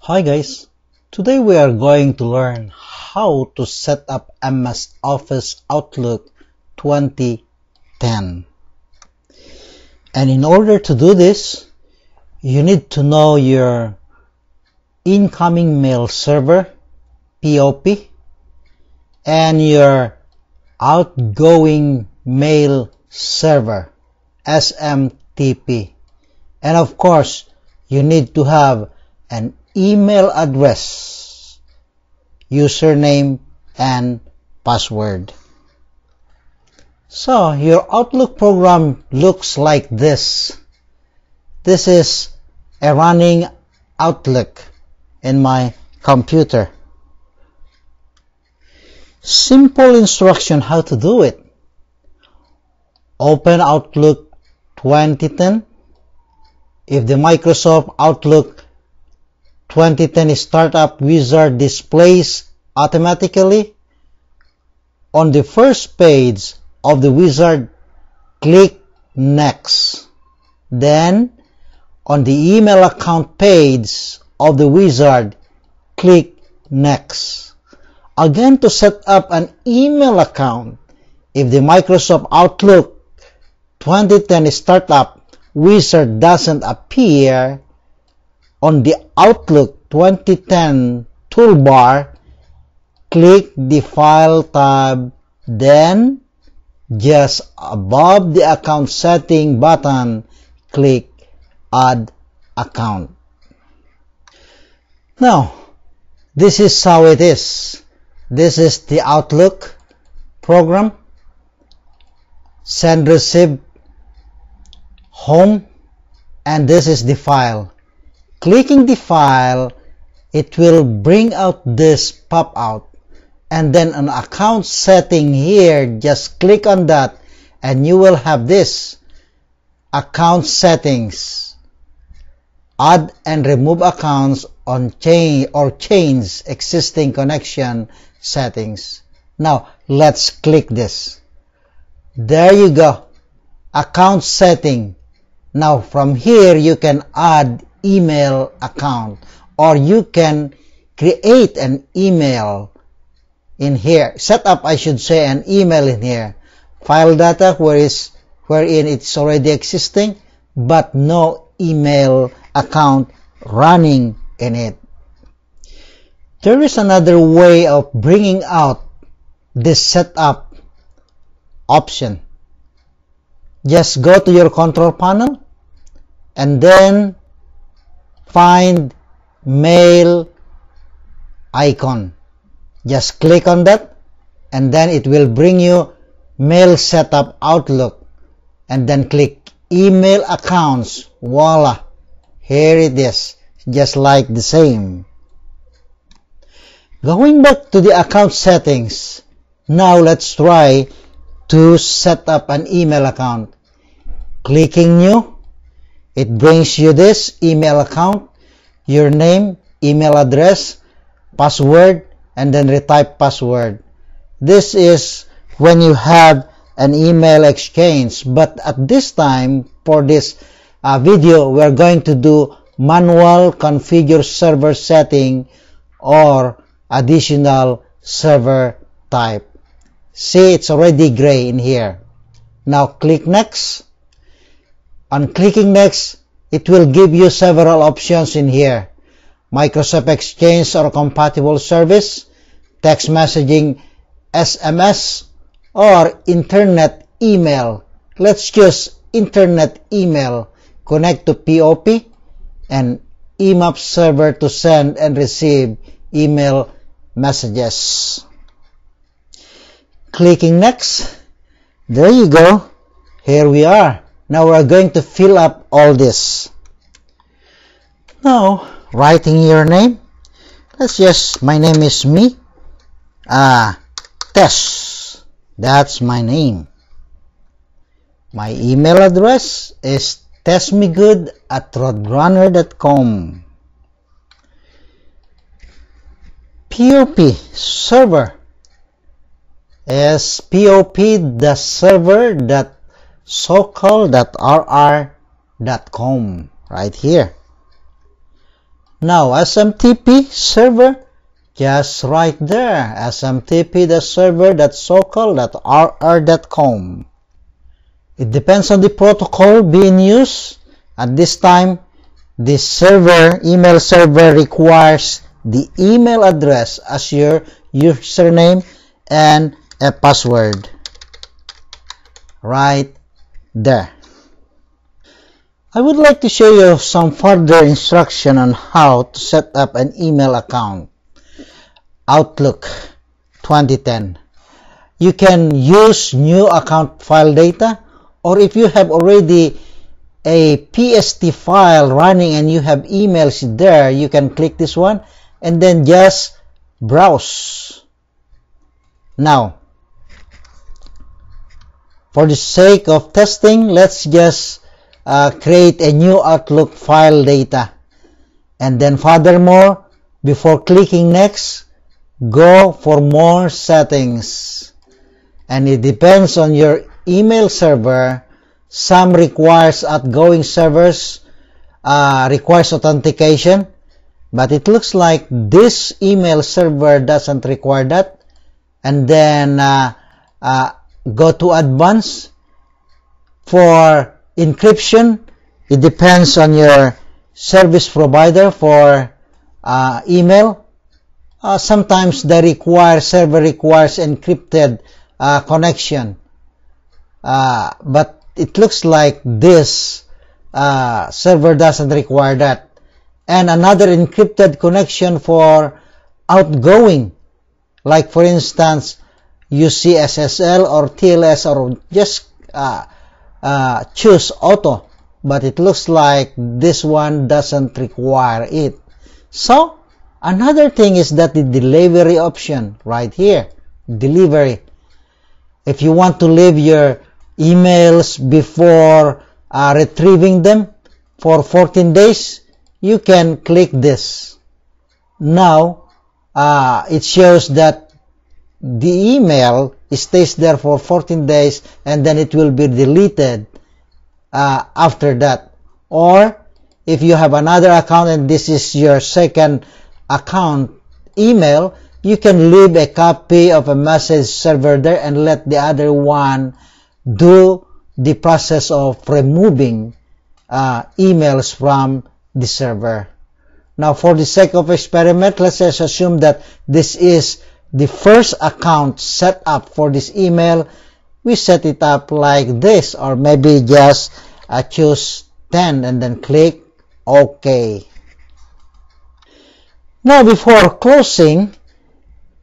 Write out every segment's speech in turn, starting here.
Hi guys, today we are going to learn how to set up MS Office Outlook 2010. And in order to do this, you need to know your incoming mail server, POP, and your outgoing mail server, SMTP. And of course, you need to have an email address, username, and password. So your Outlook program looks like this. This is a running Outlook in my computer. Simple instruction how to do it. Open Outlook 2010. If the Microsoft Outlook 2010 Startup Wizard displays automatically, on the first page of the wizard, click Next. Then, on the email account page of the wizard, click Next. Again, to set up an email account, if the Microsoft Outlook 2010 Startup Wizard doesn't appear, on the Outlook 2010 toolbar, click the File tab, then just above the Account Setting button, click Add Account. Now, this is how it is. This is the Outlook program. Send, receive, home, and this is the file. Clicking the file, it will bring out this pop-out, and then an account setting here, just click on that and you will have this account settings. Add and remove accounts on change existing connection settings. Now let's click this. There you go, account setting. Now from here you can add email account, or you can create an email in here. Set up, I should say, an email in here. File data wherein it's already existing, but no email account running in it. There is another way of bringing out this setup option. Just go to your control panel and then find mail icon. Just click on that and then it will bring you mail setup Outlook, and then click email accounts. Voila, here it is, just like the same. Going back to the account settings, now let's try to set up an email account. Clicking new, it brings you this email account, your name, email address, password, and then retype password. This is when you have an email exchange, but at this time, for this video, we're going to do manual configure server setting or additional server type. See, it's already gray in here. Now click Next. On clicking Next, it will give you several options in here. Microsoft Exchange or compatible service, text messaging, SMS, or internet email. Let's choose internet email. Connect to POP and IMAP server to send and receive email messages. Clicking Next. There you go. Here we are. Now we're going to fill up all this. Now, writing your name. Let's just, my name is me. Tess. That's my name. My email address is tessmegood@roadrunner.com. POP server is POP the server.sokal.rr.com right here. Now, SMTP server, just right there, SMTP the server.sokal.rr.com. It depends on the protocol being used. At this time, this server, email server, requires the email address as your username and a password. Right there. I would like to show you some further instruction on how to set up an email account. Outlook 2010. You can use new account file data, or if you have already a PST file running and you have emails there, you can click this one and then just browse. Now, for the sake of testing, let's just create a new Outlook file data. And then furthermore, before clicking next, go for more settings. And it depends on your email server. Some requires outgoing servers, requires authentication, but it looks like this email server doesn't require that. And then go to advanced. For encryption, it depends on your service provider for email. Sometimes the server requires encrypted connection, but it looks like this server doesn't require that. And another encrypted connection for outgoing, like for instance UCSSL or TLS, or just choose auto, but it looks like this one doesn't require it. So another thing is that the delivery option right here, delivery. If you want to leave your emails before retrieving them for 14 days, you can click this. Now it shows that the email stays there for 14 days and then it will be deleted after that. Or if you have another account and this is your second account email, you can leave a copy of a message server there and let the other one do the process of removing emails from the server. Now, for the sake of experiment, let's just assume that this is the first account set up for this email. We set it up like this, or maybe just choose 10 and then click OK. Now, before closing,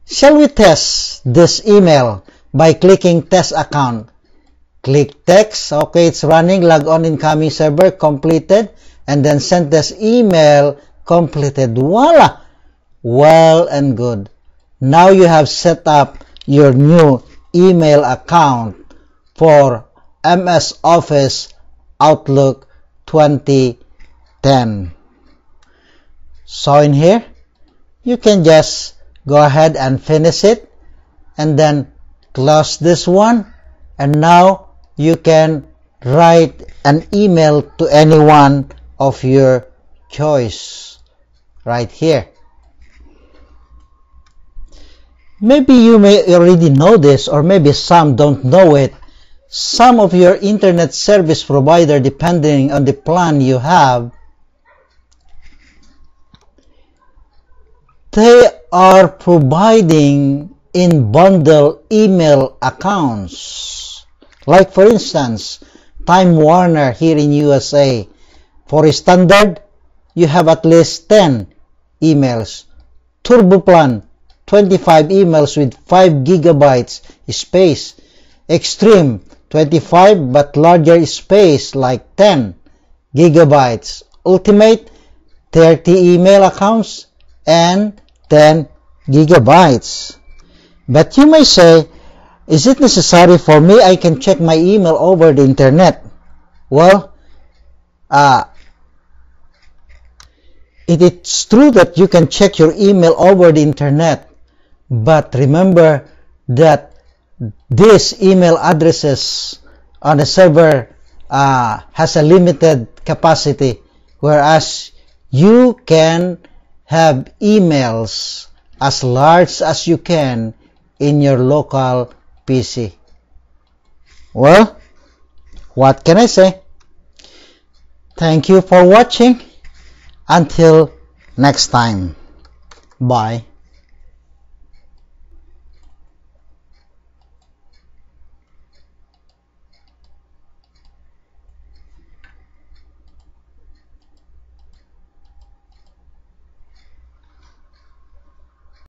shall we test this email by clicking test account? Click text. Okay, it's running. Log on incoming server completed, and then send this email completed. Voila! Well and good. Now you have set up your new email account for MS Office Outlook 2010. So in here, you can just go ahead and finish it and then close this one, and now you can write an email to anyone of your choice right here. Maybe you may already know this, or maybe some don't know it. Some of your internet service provider, depending on the plan you have, they are providing in bundle email accounts. Like for instance, Time Warner here in USA. For standard, you have at least 10 emails. Turbo Plan, 25 emails with 5 gigabytes space. Extreme, 25 but larger space like 10 gigabytes. Ultimate, 30 email accounts and 10 gigabytes. But you may say, is it necessary for me? I can check my email over the internet. Well, it is true that you can check your email over the internet. But remember that these email addresses on the server has a limited capacity, whereas you can have emails as large as you can in your local PC. Well, what can I say? Thank you for watching. Until next time. Bye.